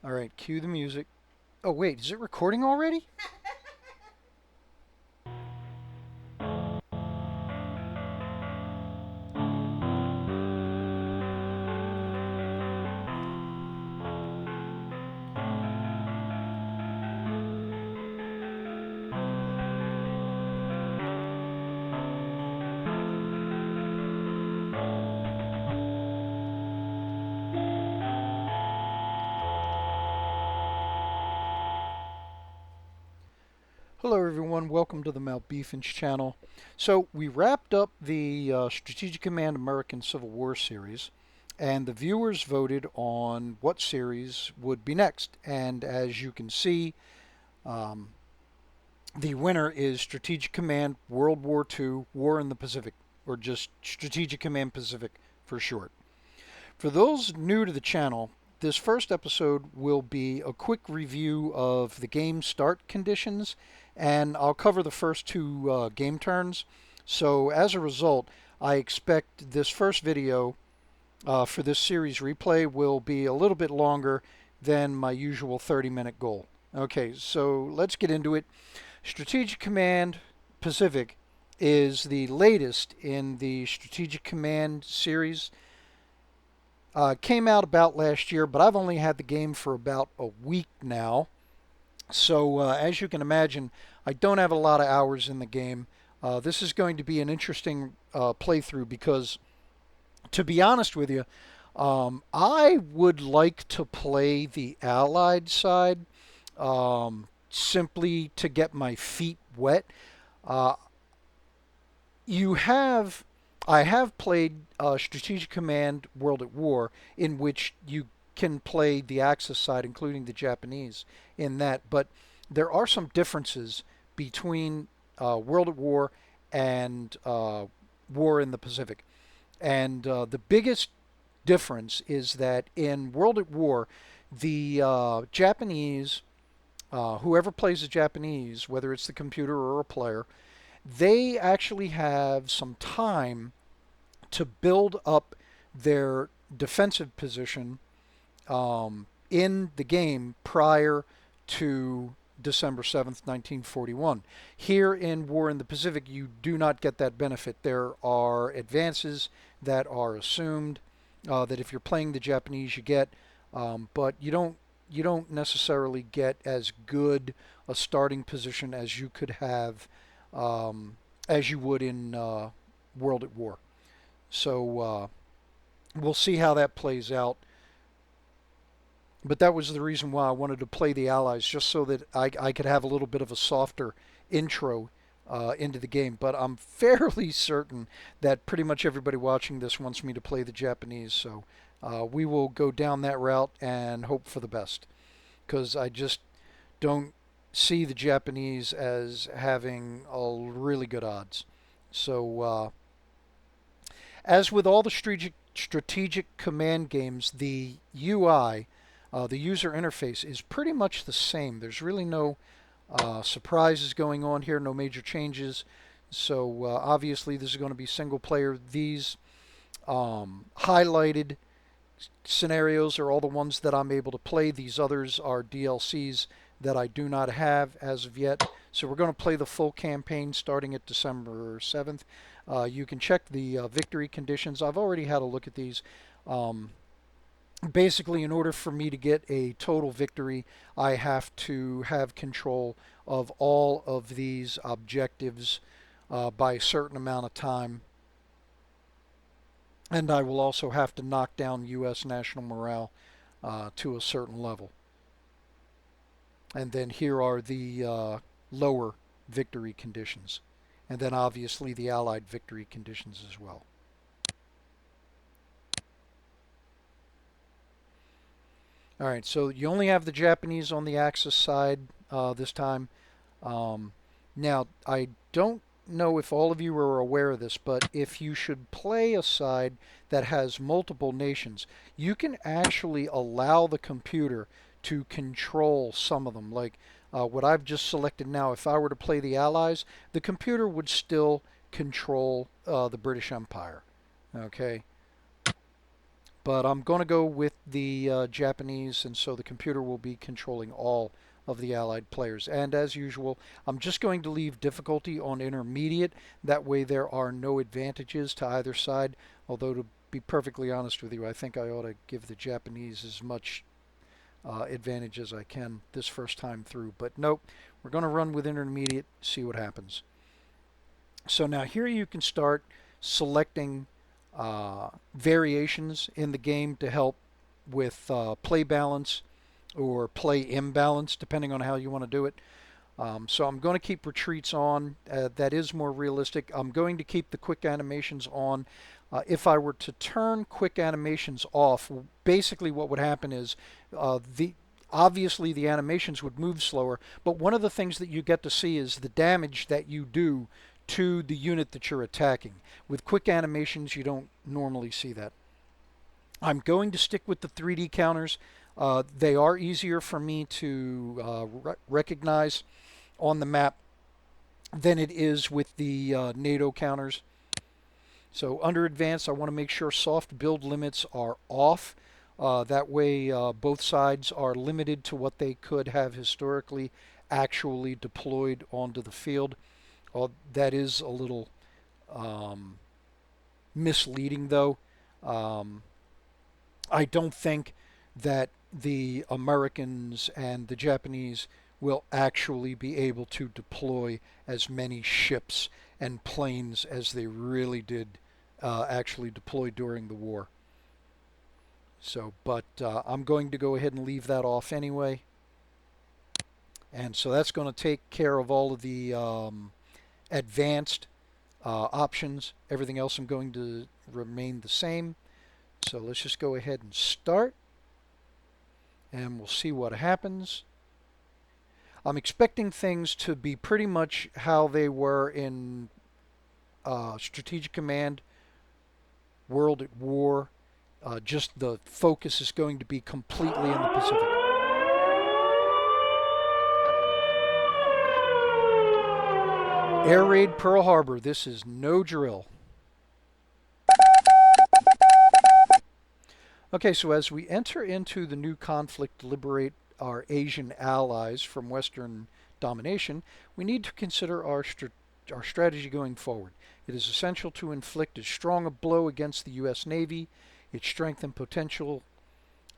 All right, cue the music. Oh, wait, is it recording already? Hello, everyone. Welcome to the Malbeefance channel. So, we wrapped up the Strategic Command American Civil War series, and the viewers voted on what series would be next. And as you can see, um, the winner is Strategic Command World War II War in the Pacific, or just Strategic Command Pacific for short. For those new to the channel, this first episode will be a quick review of the game start conditions, and I'll cover the first two game turns. So, as a result, I expect this first video for this series replay will be a little bit longer than my usual 30-minute goal. Okay, so let's get into it. Strategic Command Pacific is the latest in the Strategic Command series. Came out about last year, but I've only had the game for about a week now. So, as you can imagine, I don't have a lot of hours in the game. This is going to be an interesting playthrough because, to be honest with you, I would like to play the Allied side simply to get my feet wet. Uh, you have I have played Strategic Command World at War, in which you can play the Axis side, including the Japanese, in that. But there are some differences between World at War and War in the Pacific. And the biggest difference is that in World at War, the Japanese, whoever plays the Japanese, whether it's the computer or a player, they actually have some time to build up their defensive position in the game prior to December 7th, 1941. Here in War in the Pacific, you do not get that benefit. There are advances that are assumed that if you're playing the Japanese, you get, but you don't necessarily get as good a starting position as you could have as you would in World at War. So we'll see how that plays out. But that was the reason why I wanted to play the Allies, just so that I could have a little bit of a softer intro into the game. But I'm fairly certain that pretty much everybody watching this wants me to play the Japanese. So we will go down that route and hope for the best. Because I just don't see the Japanese as having a really good odds. So as with all the strategic command games, the UI, the user interface, is pretty much the same. There's really no surprises going on here, no major changes. So obviously this is going to be single player. These highlighted scenarios are all the ones that I'm able to play. These others are DLCs that I do not have as of yet. So we're going to play the full campaign starting at December 7th. You can check the victory conditions. I've already had a look at these. Um, Basically, in order for me to get a total victory, I have to have control of all of these objectives by a certain amount of time. And I will also have to knock down U.S. national morale to a certain level. And then here are the lower victory conditions. And then obviously the Allied victory conditions as well. All right, so you only have the Japanese on the Axis side this time. Um, Now, I don't know if all of you are aware of this, but if you should play a side that has multiple nations, you can actually allow the computer to control some of them. Like what I've just selected now, if I were to play the Allies, the computer would still control the British Empire. Okay, But I'm going to go with the Japanese, and so the computer will be controlling all of the Allied players. And as usual, I'm just going to leave difficulty on intermediate. That way there are no advantages to either side. Although to be perfectly honest with you, I think I ought to give the Japanese as much advantage as I can this first time through. But nope, we're going to run with intermediate, see what happens. So now here you can start selecting variations in the game to help with play balance or play imbalance, depending on how you want to do it. So I'm going to keep retreats on. That is more realistic. I'm going to keep the quick animations on. If I were to turn quick animations off, basically what would happen is obviously the animations would move slower, but one of the things that you get to see is the damage that you do to the unit that you're attacking. With quick animations, you don't normally see that. I'm going to stick with the 3D counters. They are easier for me to recognize on the map than it is with the NATO counters. So under advanced, I want to make sure soft build limits are off. That way both sides are limited to what they could have historically actually deployed onto the field. That is a little misleading, though. I don't think that the Americans and the Japanese will actually be able to deploy as many ships and planes as they really did actually deploy during the war. So, but I'm going to go ahead and leave that off anyway. And so that's going to take care of all of the advanced options. Everything else I'm going to remain the same. So let's just go ahead and start. And we'll see what happens. I'm expecting things to be pretty much how they were in Strategic Command, World at War. Just the focus is going to be completely in the Pacific. Air Raid Pearl Harbor. This is no drill. Okay, so as we enter into the new conflict to liberate our Asian allies from Western domination, we need to consider our strategy going forward. It is essential to inflict as strong a blow against the U.S. Navy. Its strength and potential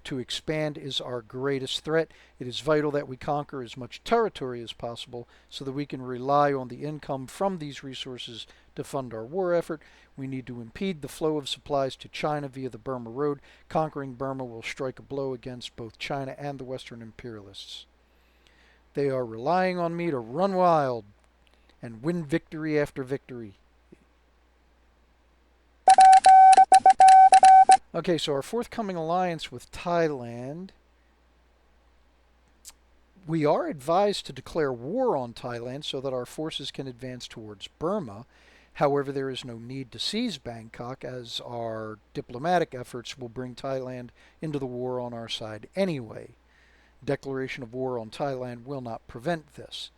to expand is our greatest threat. It is vital that we conquer as much territory as possible so that we can rely on the income from these resources to fund our war effort. We need to impede the flow of supplies to China via the Burma Road. Conquering Burma will strike a blow against both China and the Western imperialists. They are relying on me to run wild and win victory after victory. Okay, so our forthcoming alliance with Thailand. We are advised to declare war on Thailand so that our forces can advance towards Burma. However, there is no need to seize Bangkok, as our diplomatic efforts will bring Thailand into the war on our side anyway. Declaration of war on Thailand will not prevent this.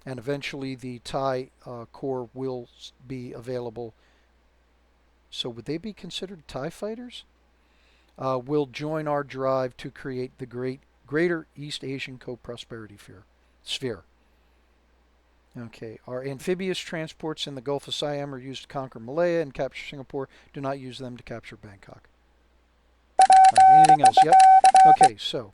And eventually the Thai Corps will be available. So would they be considered TIE fighters? Will join our drive to create the greater East Asian co-prosperity sphere. Okay, our amphibious transports in the Gulf of Siam are used to conquer Malaya and capture Singapore. Do not use them to capture Bangkok. Right, anything else? Yep. Okay, so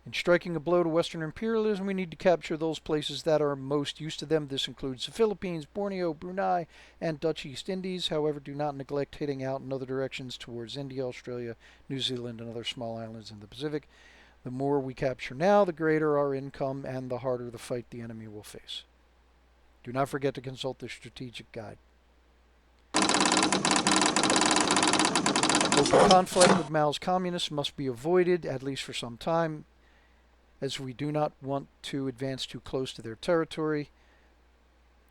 in striking a blow to Western imperialism, we need to capture those places that are most used to them. This includes the Philippines, Borneo, Brunei, and Dutch East Indies. However, do not neglect hitting out in other directions towards India, Australia, New Zealand, and other small islands in the Pacific. The more we capture now, the greater our income and the harder the fight the enemy will face. Do not forget to consult the strategic guide. Open conflict with Mao's communists must be avoided, at least for some time, as we do not want to advance too close to their territory.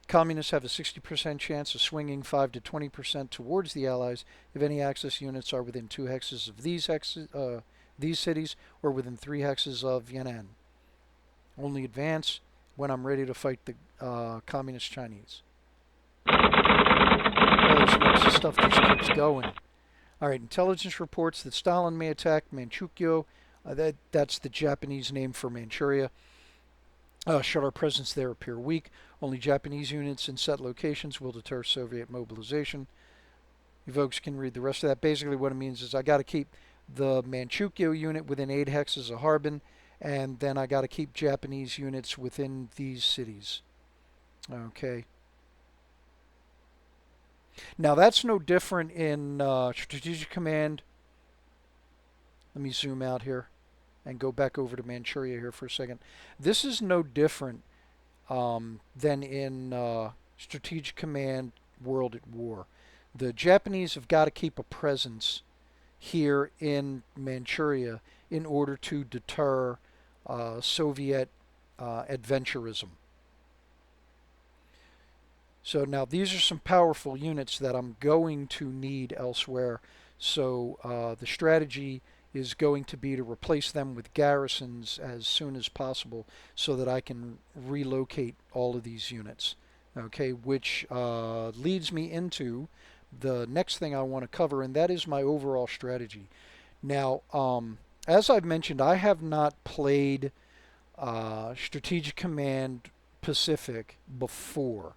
Communists have a 60% chance of swinging 5 to 20% towards the Allies if any Axis units are within 2 hexes of these cities or within 3 hexes of Yan'an. Only advance when I'm ready to fight the Communist Chinese. Holy smokes, this stuff just keeps going. All right, intelligence reports that Stalin may attack Manchukuo. That's the Japanese name for Manchuria. Should our presence there appear weak, only Japanese units in set locations will deter Soviet mobilization. You folks can read the rest of that. Basically, what it means is I got to keep the Manchukuo unit within 8 hexes of Harbin, and then I got to keep Japanese units within these cities. Okay. Now, that's no different in Strategic Command. Let me zoom out here and go back over to Manchuria here for a second. This is no different than in Strategic Command World at War. The Japanese have got to keep a presence here in Manchuria in order to deter Soviet adventurism. So now these are some powerful units that I'm going to need elsewhere. So the strategy is going to be to replace them with garrisons as soon as possible so that I can relocate all of these units. Okay, which leads me into the next thing I want to cover, and that is my overall strategy. Now, as I've mentioned, I have not played Strategic Command Pacific before.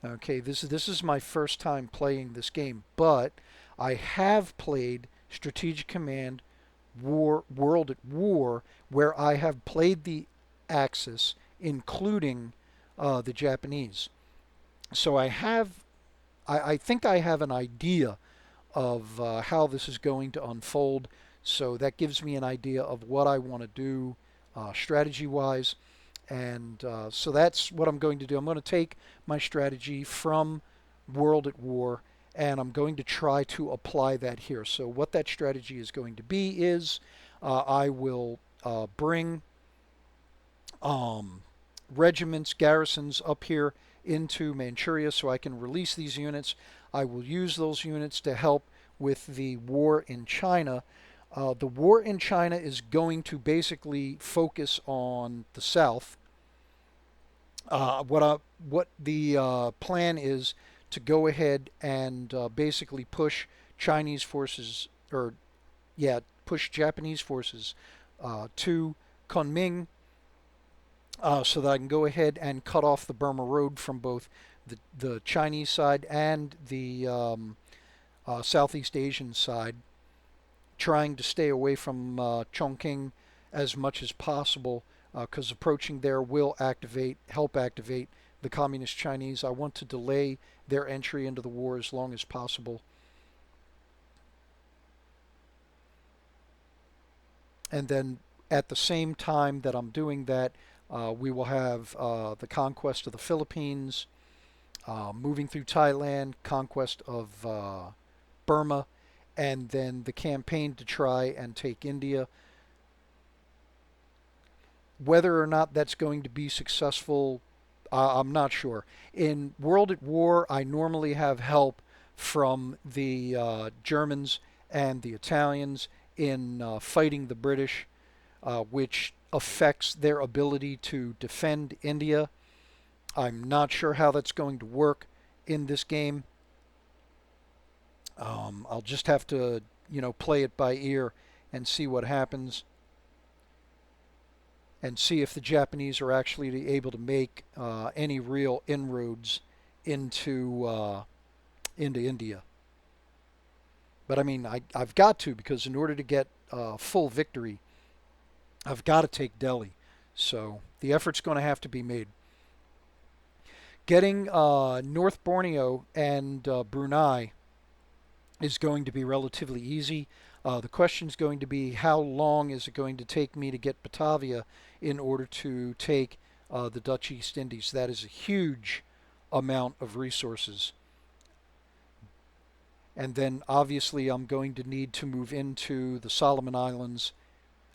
Okay, this is my first time playing this game, but I have played Strategic Command World at War, where I have played the Axis, including the Japanese. So I think I have an idea of how this is going to unfold. So that gives me an idea of what I want to do strategy-wise. And so that's what I'm going to do. I'm going to take my strategy from World at War and I'm going to try to apply that here. So what that strategy is going to be is I will bring regiments, garrisons up here into Manchuria so I can release these units. I will use those units to help with the war in China. The war in China is going to basically focus on the south. What the plan is to go ahead and basically push Chinese forces, or yeah, push Japanese forces to Kunming, so that I can go ahead and cut off the Burma Road from both the Chinese side and the Southeast Asian side, trying to stay away from Chongqing as much as possible, because approaching there will help activate the Communist Chinese. I want to delay their entry into the war as long as possible. And then at the same time that I'm doing that, we will have the conquest of the Philippines, moving through Thailand, conquest of Burma, and then the campaign to try and take India. Whether or not that's going to be successful, I'm not sure. In World at War, I normally have help from the Germans and the Italians in fighting the British, which affects their ability to defend India. I'm not sure how that's going to work in this game. I'll just have to, play it by ear and see what happens, and see if the Japanese are actually able to make any real inroads into India. But I mean, I've got to, because in order to get full victory, I've got to take Delhi. So the effort's going to have to be made. Getting North Borneo and Brunei is going to be relatively easy. The question is going to be, how long is it going to take me to get Batavia in order to take the Dutch East Indies? That is a huge amount of resources. And then obviously I'm going to need to move into the Solomon Islands.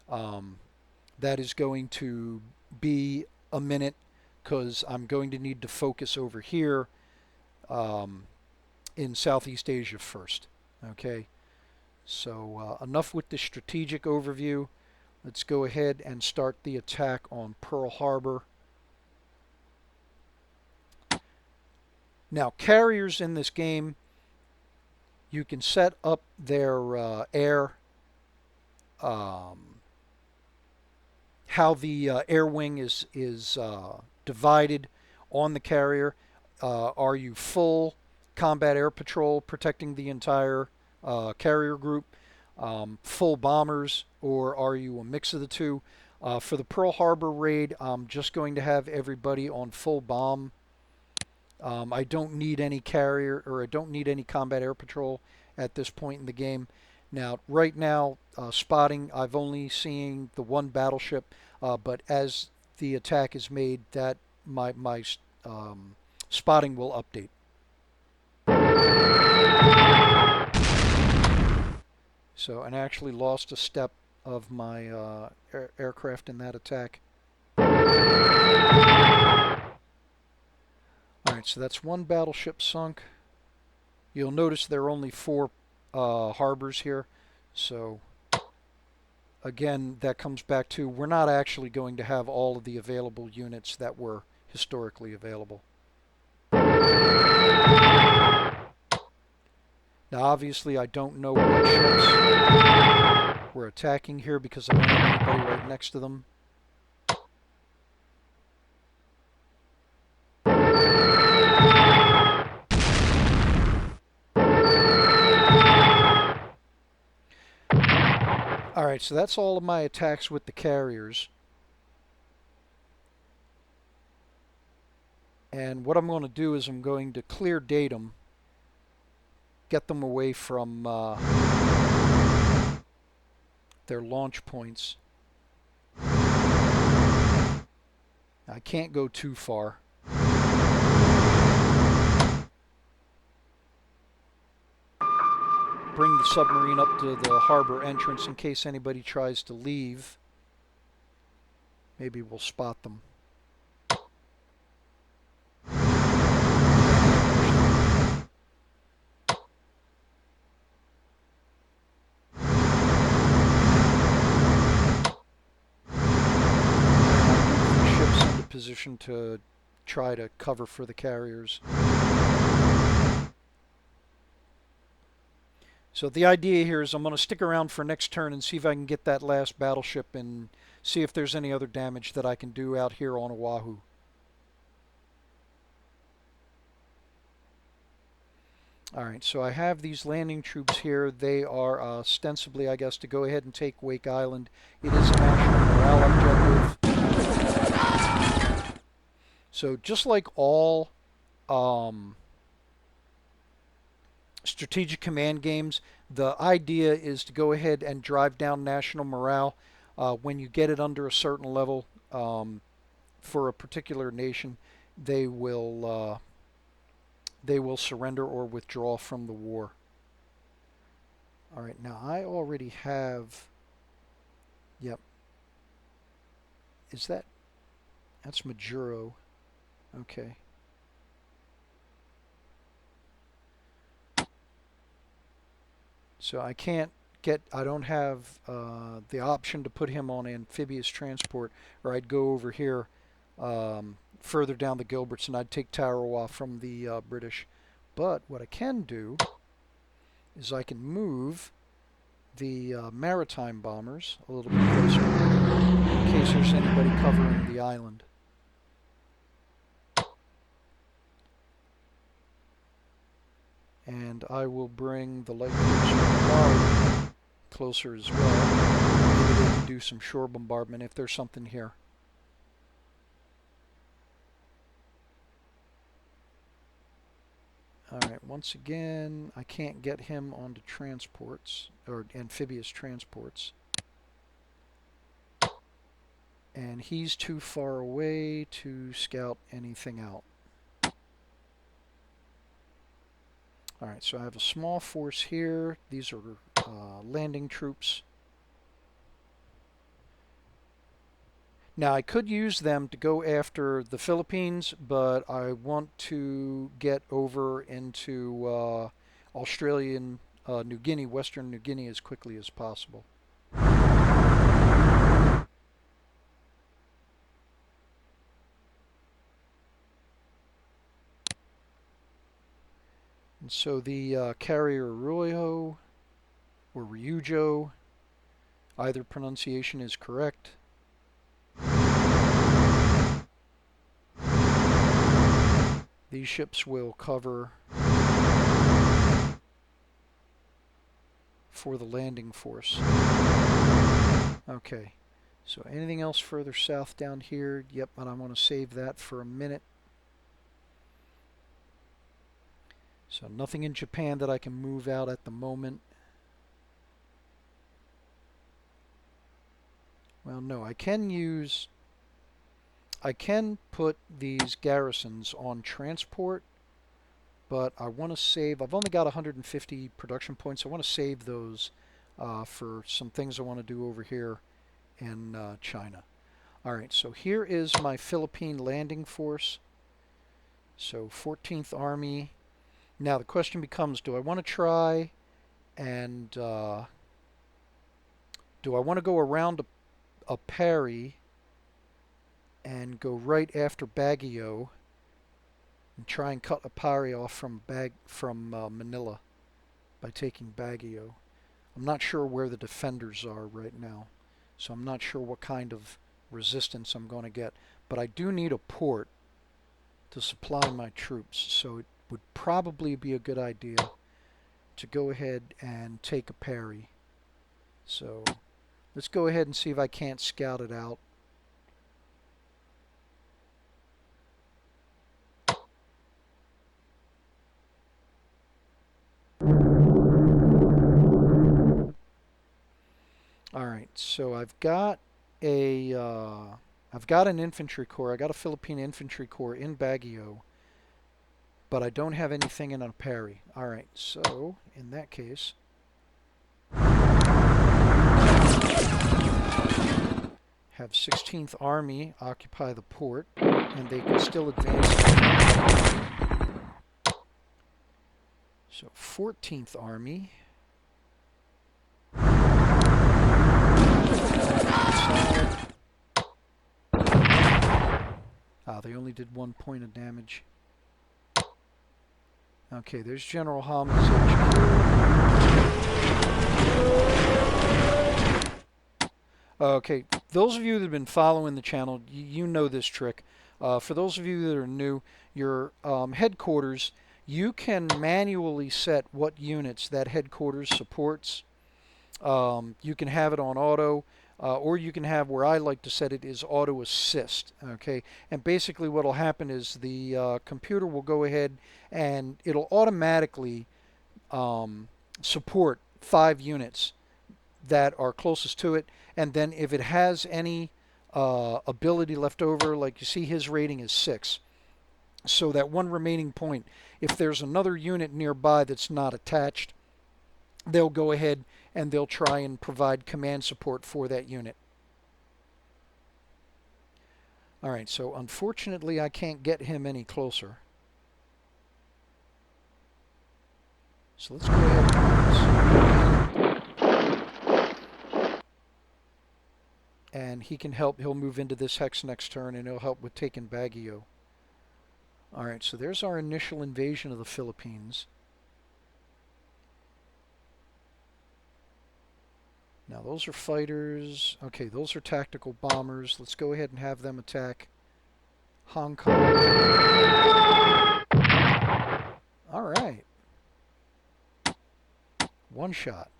That is going to be a minute, because I'm going to need to focus over here in Southeast Asia first. Okay, so enough with the strategic overview. Let's go ahead and start the attack on Pearl Harbor. Now, carriers in this game, You can set up their air, um, how the air wing is divided on the carrier. Are you full combat air patrol protecting the entire carrier group, full bombers, or are you a mix of the two? For the Pearl Harbor raid, I'm just going to have everybody on full bomb. I don't need any carrier, or I don't need any combat air patrol at this point in the game. Now, right now, spotting, I've only seen the one battleship, but as the attack is made, that my spotting will update. So, and I actually lost a step of my aircraft in that attack. Alright, so that's one battleship sunk. You'll notice there are only 4 harbors here. So, again, that comes back to we're not actually going to have all of the available units that were historically available. Now, obviously, I don't know what ships we're attacking here because I don't have anybody right next to them. Alright, so that's all of my attacks with the carriers. And what I'm going to do is I'm going to clear datum, get them away from their launch points. I can't go too far. Bring the submarine up to the harbor entrance in case anybody tries to leave. Maybe we'll spot them. Ships into position to try to cover for the carriers. So the idea here is I'm going to stick around for next turn and see if I can get that last battleship and see if there's any other damage that I can do out here on Oahu. Alright, so I have these landing troops here. They are ostensibly, I guess, to go ahead and take Wake Island. It is a national morale objective. So just like all strategic command games, the idea is to go ahead and drive down national morale when you get it under a certain level for a particular nation. They will surrender or withdraw from the war. All right, now I already have. Yep. Is that's Majuro? Okay. So I can't I don't have the option to put him on amphibious transport, or I'd go over here further down the Gilberts and I'd take Tarawa from the British. But what I can do is I can move the maritime bombers a little bit closer in case there's anybody covering the island. And I will bring the light cruiser closer as well. Maybe they can do some shore bombardment if there's something here. Alright, once again, I can't get him onto transports, or amphibious transports. And he's too far away to scout anything out. Alright, so I have a small force here. These are landing troops. Now, I could use them to go after the Philippines, but I want to get over into Australian New Guinea, Western New Guinea, as quickly as possible. And so the carrier Arroyo or Ryujo, either pronunciation is correct. These ships will cover for the landing force. Okay, so anything else further south down here? Yep, and I want to save that for a minute. So nothing in Japan that I can move out at the moment. Well, no, I can put these garrisons on transport, but I want to save, I've only got 150 production points. I want to save those for some things I want to do over here in China. All right, so here is my Philippine landing force. So 14th Army. Now the question becomes, do I want to try and do I want to go around a parry and go right after Baguio and try and cut a parry off from Manila by taking Baguio? I'm not sure where the defenders are right now, so I'm not sure what kind of resistance I'm going to get. But I do need a port to supply my troops, so it would probably be a good idea to go ahead and take a parry. So let's go ahead and see if I can't scout it out. All right, so I've got an infantry corps. I got a Philippine infantry corps in Baguio, but I don't have anything in a parry. All right, so in that case, have 16th Army occupy the port, and they can still advance. So 14th Army. They only did 1 point of damage. Okay, there's General Hamid's HQ. Okay, those of you that have been following the channel, you know this trick. For those of you that are new, your headquarters, you can manually set what units that headquarters supports. You can have it on auto, or you can have, where I like to set it, is auto assist. Okay, and basically what will happen is the computer will go ahead and it'll automatically support 5 units that are closest to it, and then if it has any ability left over, like you see his rating is 6. So that one remaining point, if there's another unit nearby that's not attached, they'll go ahead and they'll try and provide command support for that unit. All right, so unfortunately I can't get him any closer. So let's go ahead and do this. And he can help, he'll move into this hex next turn and he'll help with taking Baguio. All right, so there's our initial invasion of the Philippines. Now those are fighters. Okay, those are tactical bombers. Let's go ahead and have them attack Hong Kong. All right. One shot.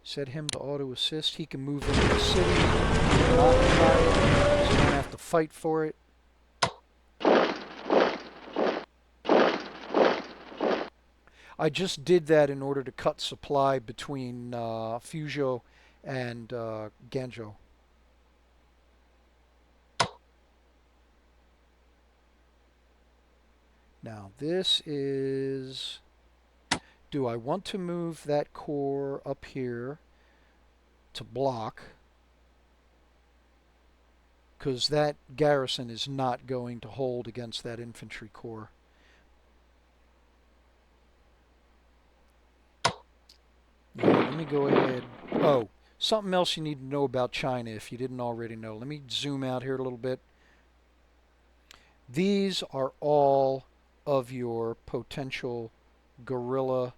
Set him to auto assist. He can move into the city and occupy it, so you don't have to fight for it. I just did that in order to cut supply between Fuzhou and Ganzhou. Now this is, do I want to move that corps up here to block? Because that garrison is not going to hold against that infantry corps. Yeah, let me go ahead. Oh, something else you need to know about China if you didn't already know. Let me zoom out here a little bit. These are all of your potential guerrilla,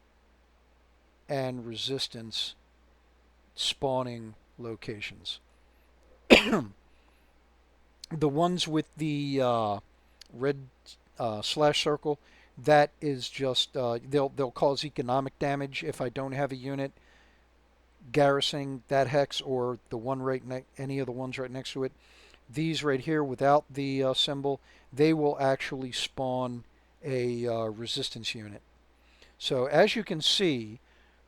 and resistance spawning locations. The ones with the red slash circle, that is just they'll cause economic damage if I don't have a unit garrisoning that hex or the one right any of the ones right next to it. These right here without the symbol, they will actually spawn a resistance unit. So as you can see,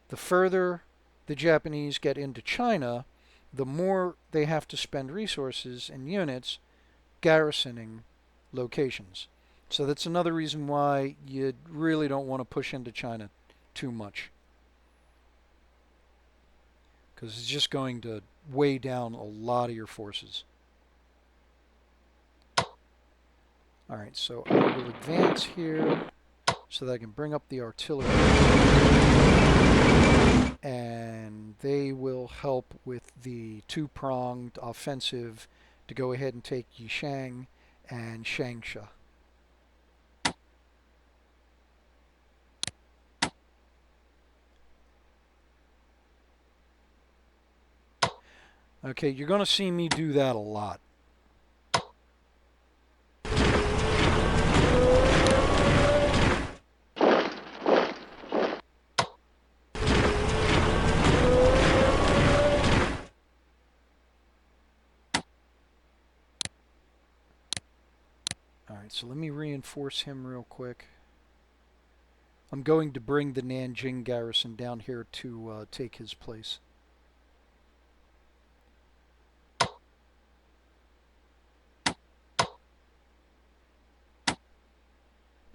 the further the Japanese get into China, the more they have to spend resources and units garrisoning locations. So that's another reason why you really don't want to push into China too much, because it's just going to weigh down a lot of your forces. Alright, so I will advance here so that I can bring up the artillery. And they will help with the two-pronged offensive to go ahead and take Yishang and Shangsha. Okay, you're going to see me do that a lot. Alright, so let me reinforce him real quick. I'm going to bring the Nanjing garrison down here to take his place.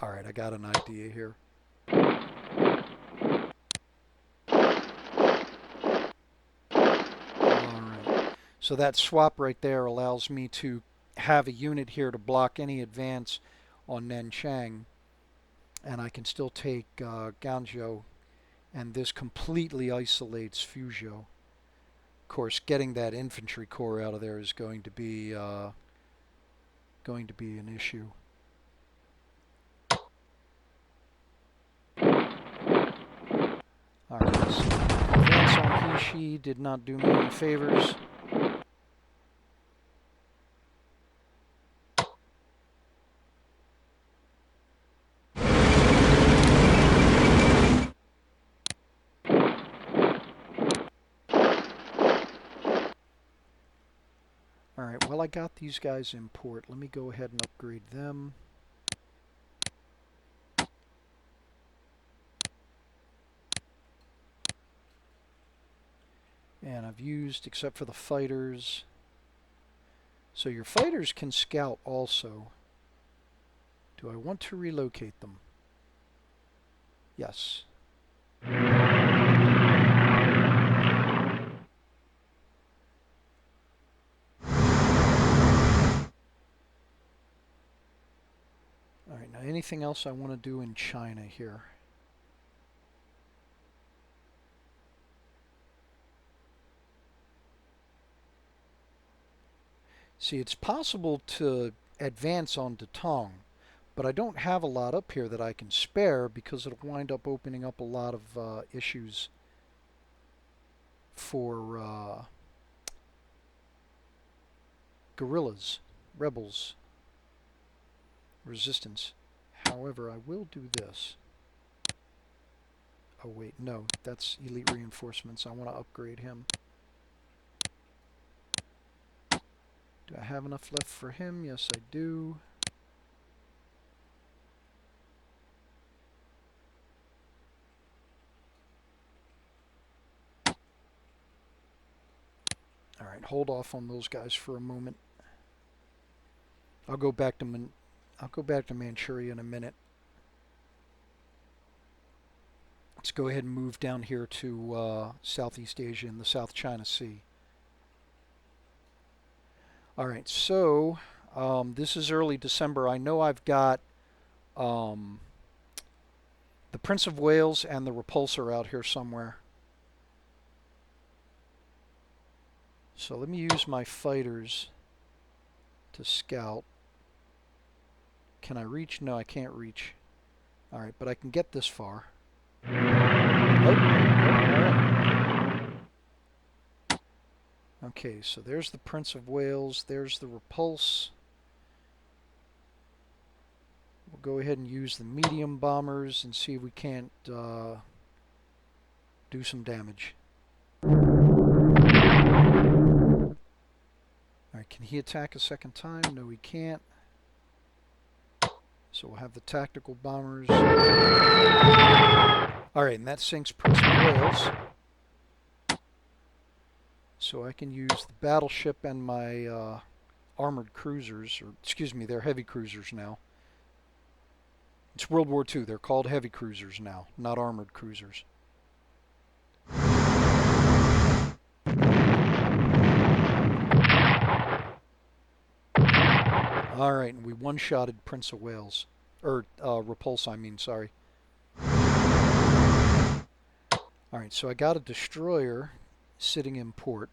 Alright, I got an idea here. Alright, so that swap right there allows me to have a unit here to block any advance on Nanchang, and I can still take Ganzhou, and this completely isolates Fuzhou. Of course, getting that infantry corps out of there is going to be an issue. Alright, so advance on Hishi did not do me any favors. Alright, well I got these guys in port. Let me go ahead and upgrade them. And I've used, except for the fighters. So your fighters can scout also. Do I want to relocate them? Yes. Alright, now anything else I want to do in China here? See, it's possible to advance on Datong, but I don't have a lot up here that I can spare because it'll wind up opening up a lot of issues for guerrillas, rebels, resistance. However, I will do this. Oh wait, no, that's elite reinforcements. I want to upgrade him. Do I have enough left for him? Yes, I do. Alright, hold off on those guys for a moment. I'll go back to Manchuria in a minute. Let's go ahead and move down here to Southeast Asia and the South China Sea. Alright, so this is early December. I know I've got the Prince of Wales and the Repulsor out here somewhere. So let me use my fighters to scout. Can I reach? No, I can't reach. Alright, but I can get this far. Okay, so there's the Prince of Wales. There's the repulse. We'll go ahead and use the medium bombers and see if we can't do some damage. Alright, can he attack a second time? No, he can't. So we'll have the tactical bombers. Alright, and that sinks Prince of Wales. So I can use the battleship and my armored cruisers, or excuse me, they're heavy cruisers now. It's World War II. They're called heavy cruisers now, not armored cruisers. Alright, and we one-shotted Prince of Wales. Repulse, I mean, sorry. Alright, so I got a destroyer sitting in port.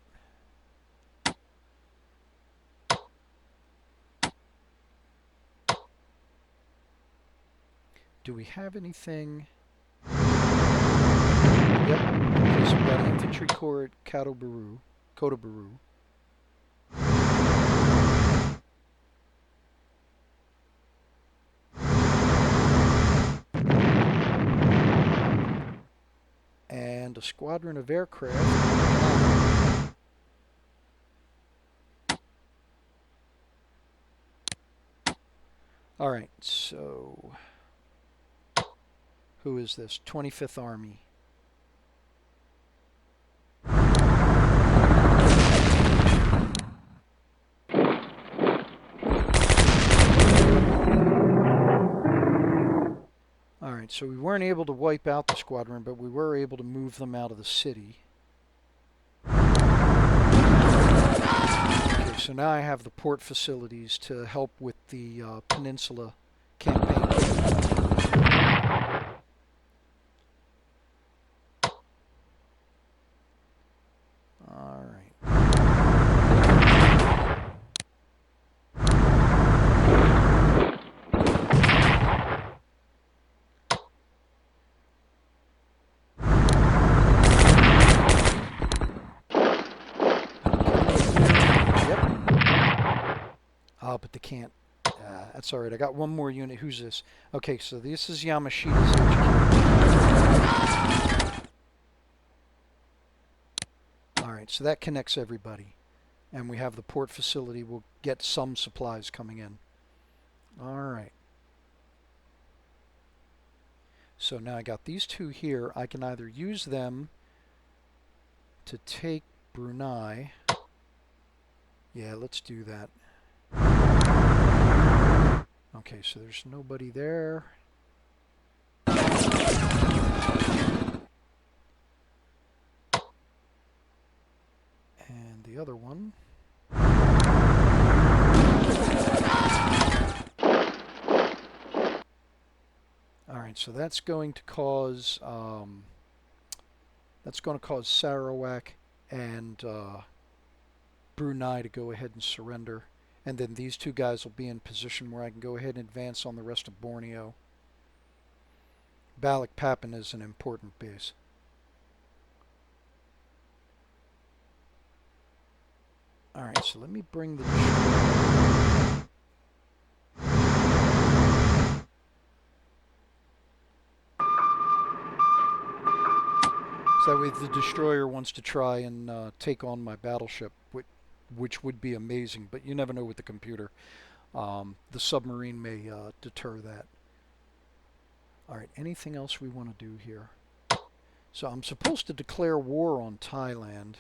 Do we have anything? Yep. Okay, so we got an infantry corps at Kotobaru. And a squadron of aircraft. Alright, so who is this? 25th Army. Alright, so we weren't able to wipe out the squadron, but we were able to move them out of the city. Okay, so now I have the port facilities to help with the peninsula campaign. Alright. But they can't. That's alright. I got one more unit. Who's this? Okay, so this is Yamashita's HQ. Alright, so that connects everybody. And we have the port facility. We'll get some supplies coming in. Alright. So now I got these two here. I can either use them to take Brunei. Yeah, let's do that. Okay, so there's nobody there. And the other one. Alright, so that's going to cause Sarawak and Brunei to go ahead and surrender. And then these two guys will be in position where I can go ahead and advance on the rest of Borneo. Balikpapan is an important base. Alright, so let me bring the destroyer. So that way the destroyer wants to try and take on my battleship, which would be amazing, but you never know with the computer. The submarine may deter that. Alright, anything else we want to do here? So I'm supposed to declare war on Thailand,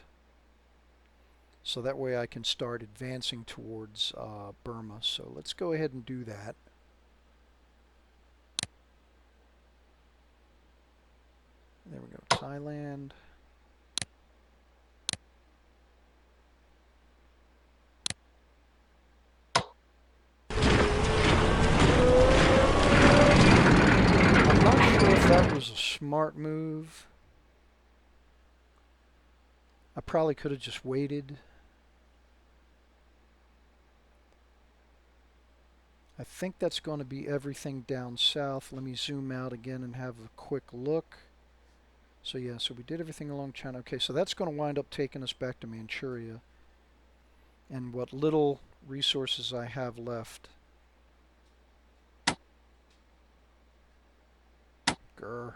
so that way I can start advancing towards Burma. So let's go ahead and do that. There we go, Thailand. That was a smart move. I probably could have just waited. I think that's going to be everything down south. Let me zoom out again and have a quick look. So yeah, so we did everything along China. Okay, so that's going to wind up taking us back to Manchuria. and what little resources I have left. Grr.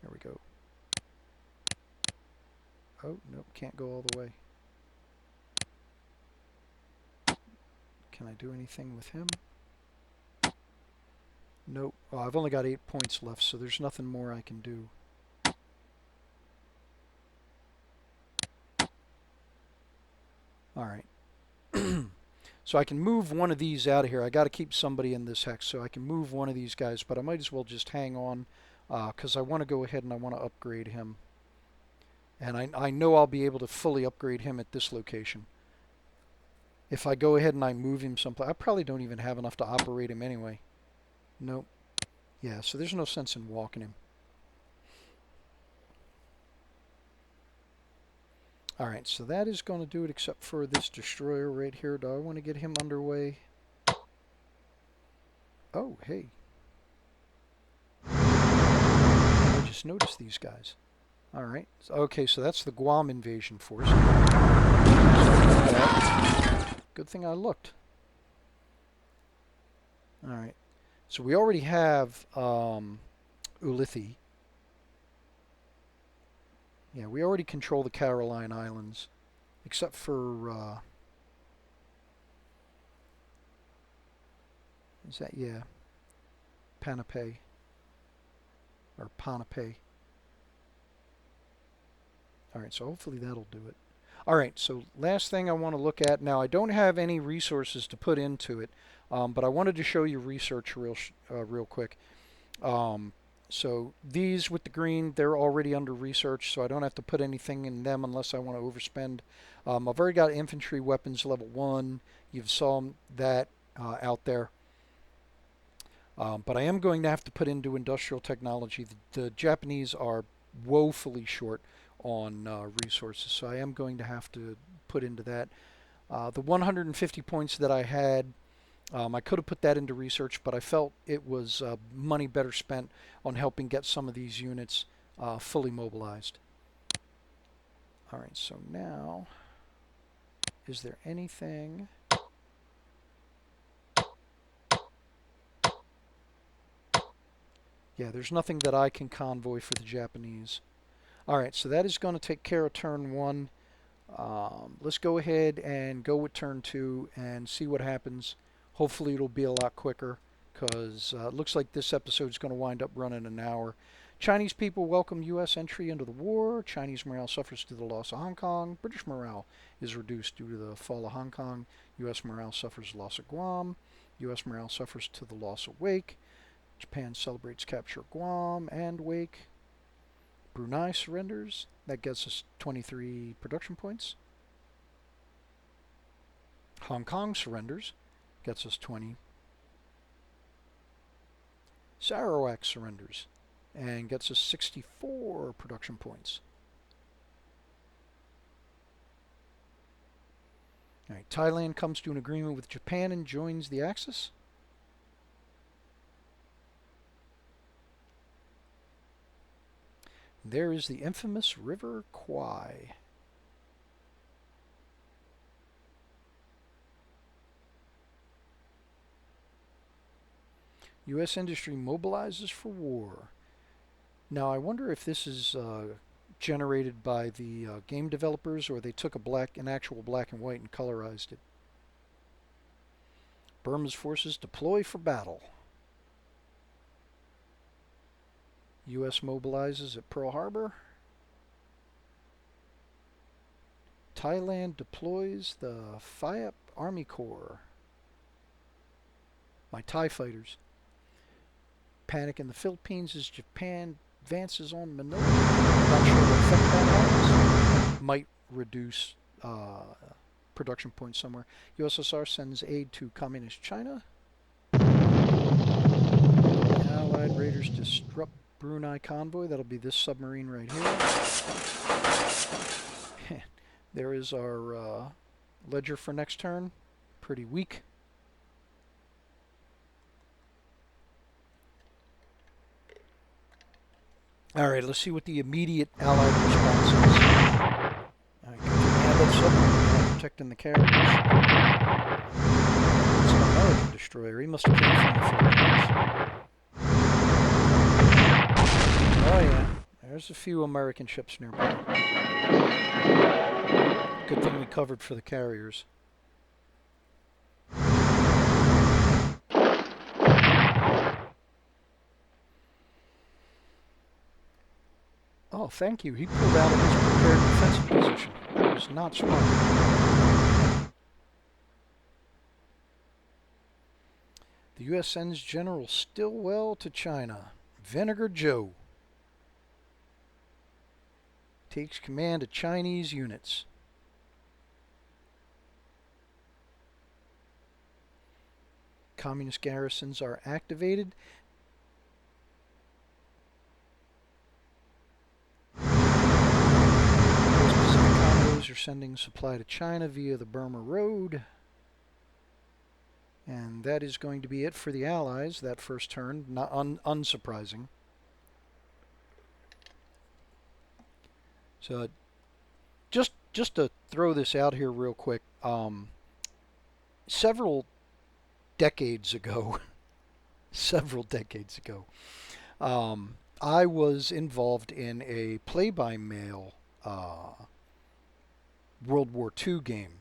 There we go. Oh, nope, can't go all the way. Can I do anything with him? Nope. Oh, I've only got 8 points left, so there's nothing more I can do. Alright. So I can move one of these out of here. I got to keep somebody in this hex, so I can move one of these guys, but I might as well just hang on, because I want to go ahead and I want to upgrade him. And I know I'll be able to fully upgrade him at this location. If I go ahead and I move him someplace, I probably don't even have enough to operate him anyway. Nope. Yeah, so there's no sense in walking him. Alright, so that is going to do it except for this destroyer right here. Do I want to get him underway? Oh, hey. I just noticed these guys. Alright, okay, so that's the Guam invasion force. Good thing I looked. Alright, so we already have Ulithi. Yeah, we already control the Caroline Islands, except for, is that, yeah, Panape, or Ponape. Alright, so hopefully that'll do it. Alright, so last thing I want to look at, now I don't have any resources to put into it, but I wanted to show you research real quick. So these with the green, they're already under research, so I don't have to put anything in them unless I want to overspend. I've already got infantry weapons level 1. You've saw that out there. But I am going to have to put into industrial technology. The Japanese are woefully short on resources, so I am going to have to put into that. The 150 points that I had, I could have put that into research, but I felt it was money better spent on helping get some of these units fully mobilized. Alright, so now, is there anything? Yeah, there's nothing that I can convoy for the Japanese. Alright, so that is going to take care of turn 1. Let's go ahead and go with turn 2 and see what happens. Hopefully it'll be a lot quicker, because it looks like this episode is going to wind up running an hour. Chinese people welcome U.S. entry into the war. Chinese morale suffers due to the loss of Hong Kong. British morale is reduced due to the fall of Hong Kong. U.S. morale suffers loss of Guam. U.S. morale suffers to the loss of Wake. Japan celebrates capture of Guam and Wake. Brunei surrenders. That gets us 23 production points. Hong Kong surrenders. Gets us 20. Sarawak surrenders and gets us 64 production points. Alright, Thailand comes to an agreement with Japan and joins the Axis. There is the infamous River Kwai. U.S. industry mobilizes for war. Now I wonder if this is generated by the game developers, or they took an actual black and white and colorized it. Burma's forces deploy for battle. U.S. mobilizes at Pearl Harbor. Thailand deploys the Phayap Army Corps. My TIE fighters. Panic in the Philippines as Japan advances on Manila. Not sure what effect that has. Might reduce production points somewhere. USSR sends aid to Communist China. Allied raiders disrupt Brunei convoy. That'll be this submarine right here. There is our ledger for next turn. Pretty weak. Alright, let's see what the immediate Allied response is. Alright, can we have that submarine protecting the carriers. It's an American destroyer. He must have came from the Philippines. Oh yeah, there's a few American ships nearby. Good thing we covered for the carriers. Oh, thank you. He pulled out of his prepared defensive position. That was not smart. The U.S. sends General Stilwell to China. Vinegar Joe takes command of Chinese units. Communist garrisons are activated. Pacific convoys are sending supply to China via the Burma Road. And that is going to be it for the Allies, that first turn. Not unsurprising. So just to throw this out here real quick, several decades ago, I was involved in a play-by-mail World War II game.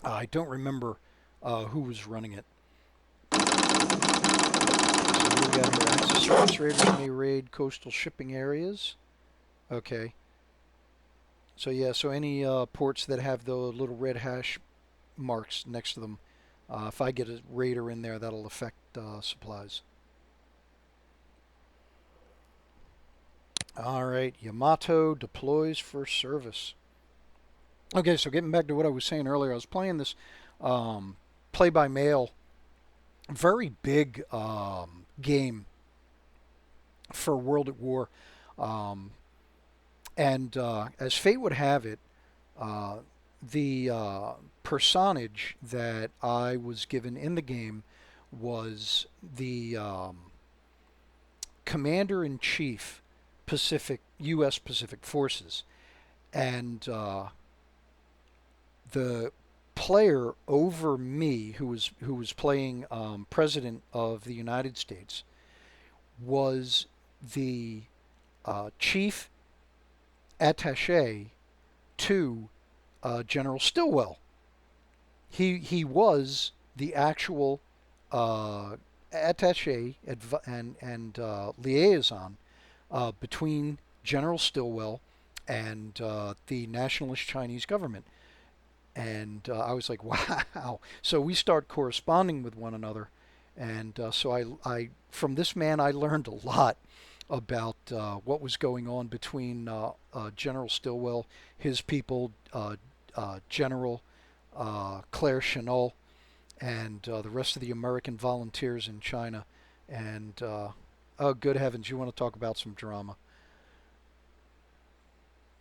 I don't remember who was running it. So what do we got here? Axis surface raiders may raid coastal shipping areas. Okay. So yeah, so any ports that have the little red hash marks next to them, if I get a raider in there, that'll affect supplies. All right, Yamato deploys for service. Okay, so getting back to what I was saying earlier, I was playing this play-by-mail, very big game for World at War. And as fate would have it, the personage that I was given in the game was the Commander-in-Chief U.S. Pacific Forces. And the player over me, who was playing President of the United States, was the chief attaché to General Stilwell. He was the actual attaché and liaison between General Stilwell and the nationalist Chinese government. And I was like, wow. So we start corresponding with one another. And so I, from this man, I learned a lot about what was going on between General Stilwell, his people, General Claire Chennault, and the rest of the American volunteers in China. And oh, good heavens, you want to talk about some drama.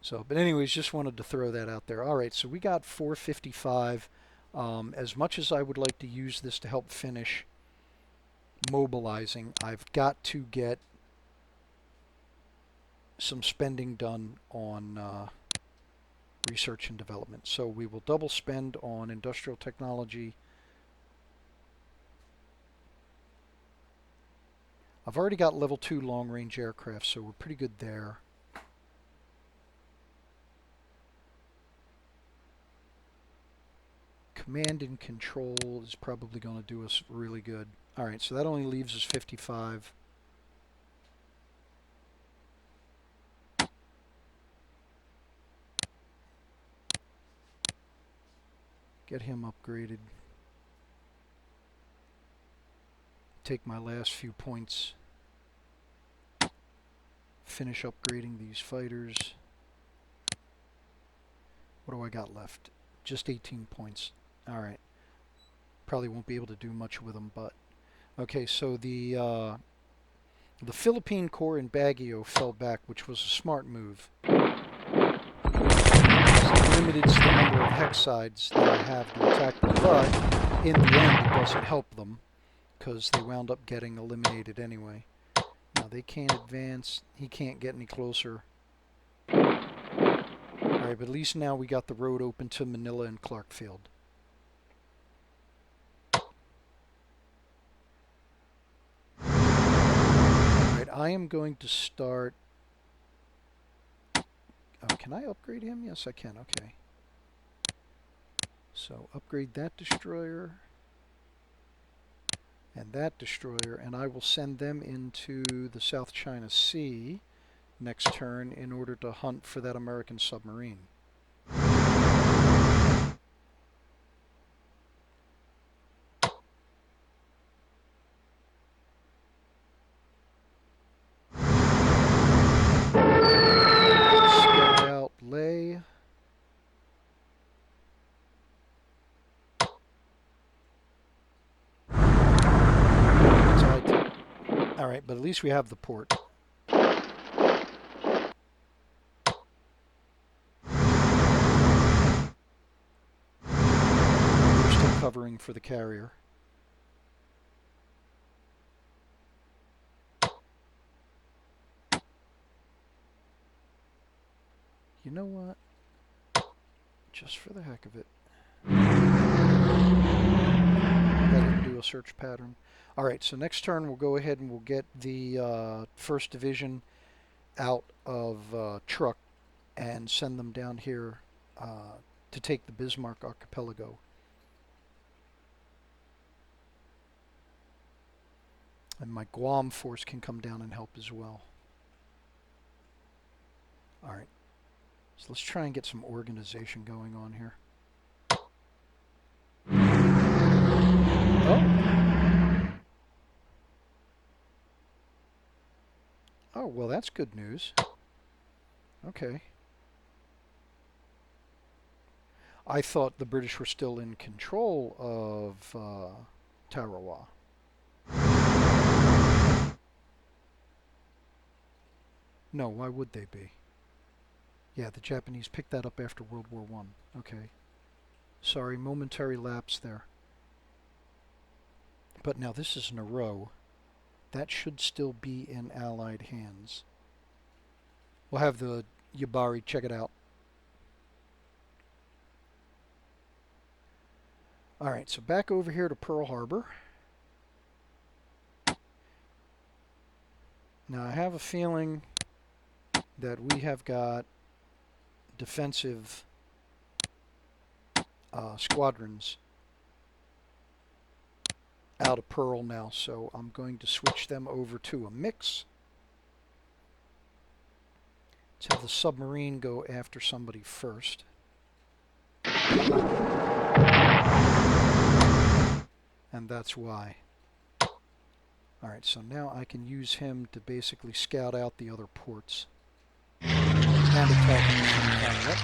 So, but anyways, just wanted to throw that out there. All right, so we got 455. As much as I would like to use this to help finish mobilizing, I've got to get some spending done on research and development. So we will double spend on industrial technology. I've already got level 2 long-range aircraft, so we're pretty good there. Command and control is probably going to do us really good. All right, so that only leaves us 55. Get him upgraded. Take my last few points. Finish upgrading these fighters. What do I got left? Just 18 points. All right. Probably won't be able to do much with them, but okay. So the Philippine Corps in Baguio fell back, which was a smart move. It limited the number of hex sides that I have to attack them, but in the end, it doesn't help them because they wound up getting eliminated anyway. Now they can't advance. He can't get any closer. Alright, Alright, but at least now we got the road open to Manila and Clarkfield. Alright, I am going to start... Oh, can I upgrade him? Yes, I can. Okay. So, upgrade that destroyer and that destroyer, and I will send them into the South China Sea next turn in order to hunt for that American submarine. Scout out Lay. Alright, but at least we have the port. They're still covering for the carrier. You know what? Just for the heck of it. Let him do a search pattern. Alright, so next turn we'll go ahead and we'll get the 1st Division out of Truk and send them down here to take the Bismarck Archipelago. And my Guam force can come down and help as well. Alright, so let's try and get some organization going on here. Oh, well, that's good news. Okay. I thought the British were still in control of Tarawa. No, why would they be? Yeah, the Japanese picked that up after World War I. Okay. Sorry, momentary lapse there. But now this is in a row. That should still be in Allied hands. We'll have the Yabari check it out. Alright, so back over here to Pearl Harbor. Now I have a feeling that we have got defensive squadrons out of Pearl now, so I'm going to switch them over to a mix. Let's have the submarine go after somebody first. And that's why. Alright, so now I can use him to basically scout out the other ports. And attack at the same time. Yep.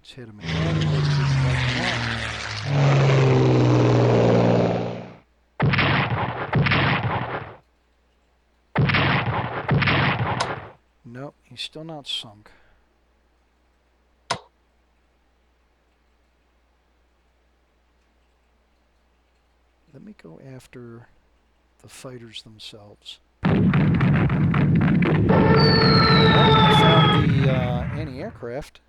Let's hit him again. Nope, he's still not sunk. Let me go after the fighters themselves. I found the anti-aircraft.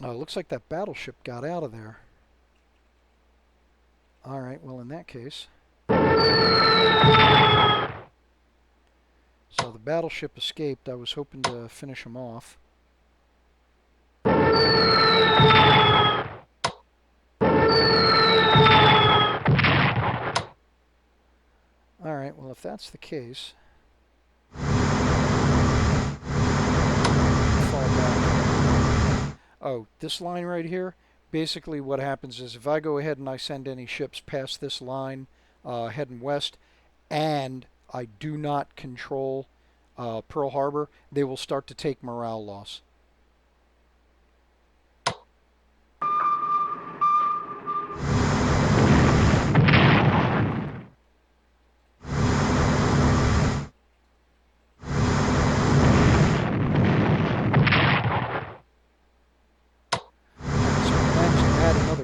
Looks like that battleship got out of there. Alright, well in that case. So the battleship escaped. I was hoping to finish him off. Alright, well if that's the case, fall back. Oh, this line right here, basically what happens is if I go ahead and I send any ships past this line heading west, and I do not control Pearl Harbor, they will start to take morale loss.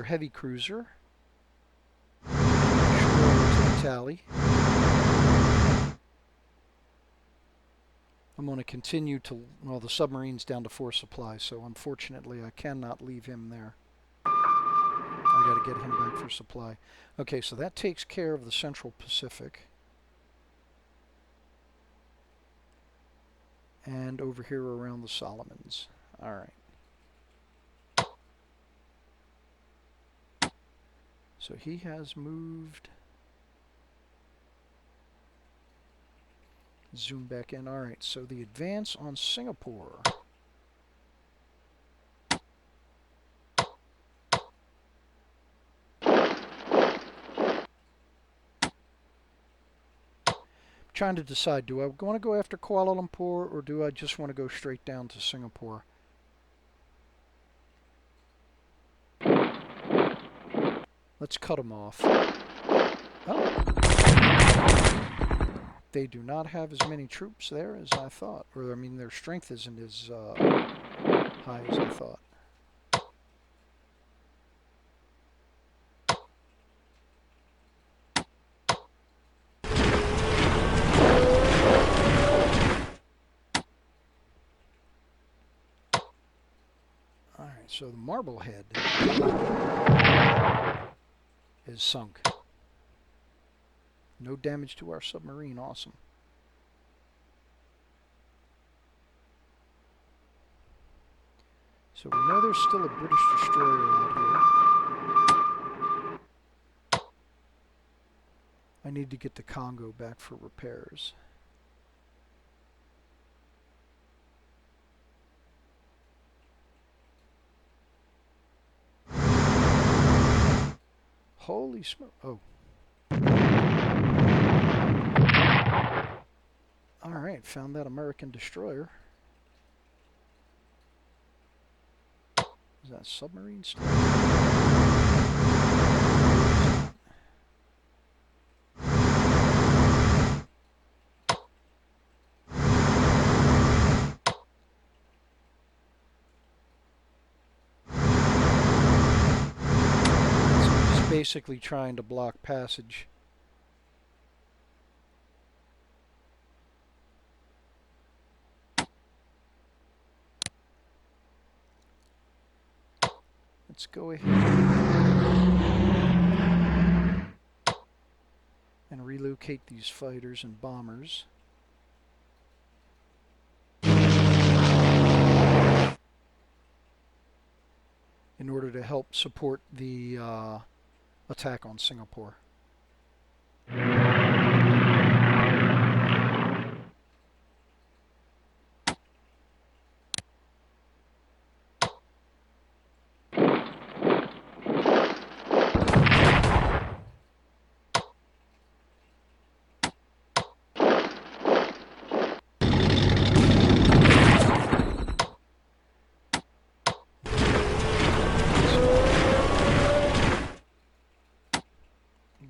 Heavy cruiser. Destroyer tally. I'm going to continue to, well, the submarine's down to 4 supplies, so unfortunately I cannot leave him there. I got to get him back for supply. Okay, so that takes care of the Central Pacific. And over here around the Solomons. All right. So he has moved. Zoom back in. All right, so the advance on Singapore. Trying to decide, do I want to go after Kuala Lumpur or do I just want to go straight down to Singapore? Let's cut them off. Oh. They do not have as many troops there as I thought. Or, I mean, their strength isn't as high as I thought. Alright, so the Marblehead is sunk. No damage to our submarine. Awesome. So we know there's still a British destroyer out here. I need to get the Congo back for repairs. Holy smoke. Oh. Alright, found that American destroyer. Is that submarine still? It's basically trying to block passage. Let's go ahead and relocate these fighters and bombers. In order to help support the attack on Singapore.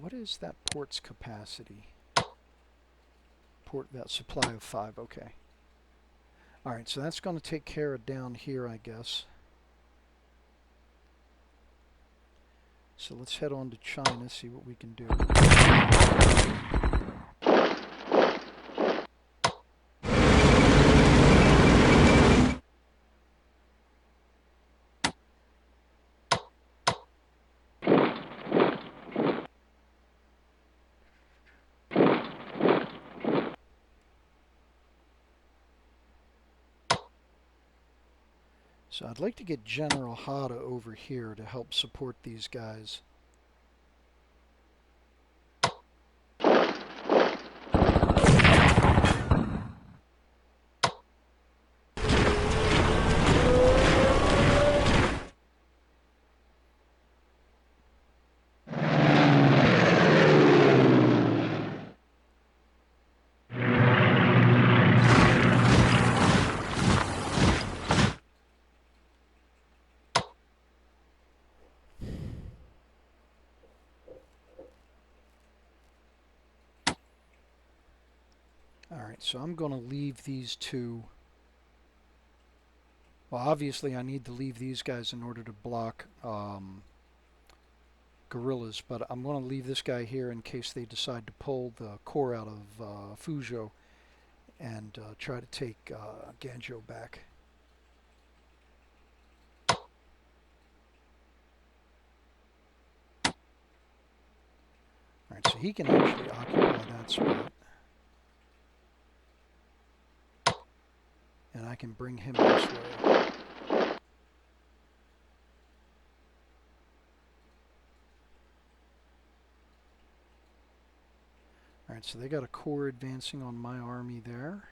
What is that port's capacity? Port, that supply of 5, okay. Alright, so that's going to take care of down here, I guess. So let's head on to China, see what we can do. So I'd like to get General Hada over here to help support these guys. Alright, so I'm going to leave these two. Well, obviously I need to leave these guys in order to block guerrillas, but I'm going to leave this guy here in case they decide to pull the core out of Fuzhou and try to take Ganzhou back. Alright, so he can actually occupy that spot. And I can bring him this way. Alright, so they got a corps advancing on my army there.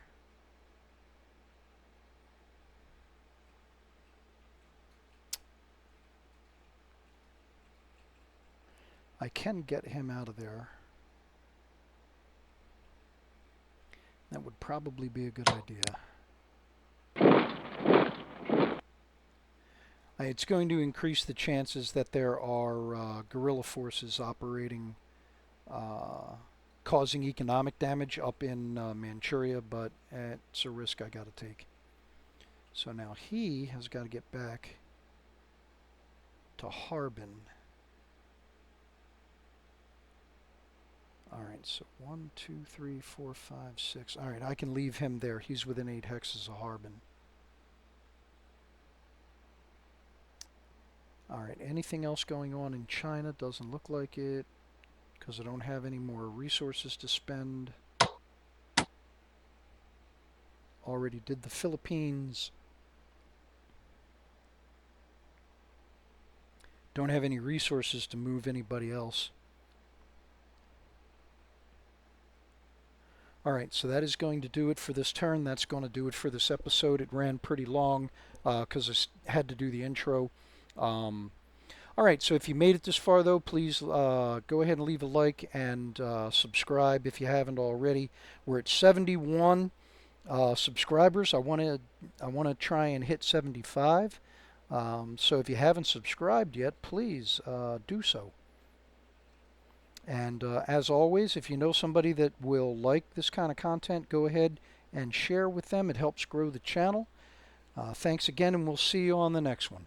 I can get him out of there. That would probably be a good idea. It's going to increase the chances that there are guerrilla forces operating, causing economic damage up in Manchuria, but it's a risk I got to take. So now he has got to get back to Harbin. Alright, so 1, 2, 3, 4, 5, 6. Alright, I can leave him there. He's within 8 hexes of Harbin. Alright, anything else going on in China? Doesn't look like it, because I don't have any more resources to spend. Already did the Philippines. Don't have any resources to move anybody else. Alright, so that is going to do it for this turn. That's going to do it for this episode. It ran pretty long because I had to do the intro. Alright, so if you made it this far though, please go ahead and leave a like and subscribe if you haven't already. We're at 71 subscribers. I want to try and hit 75. So if you haven't subscribed yet, please do so. And as always, if you know somebody that will like this kind of content, go ahead and share with them. It helps grow the channel. Thanks again, and we'll see you on the next one.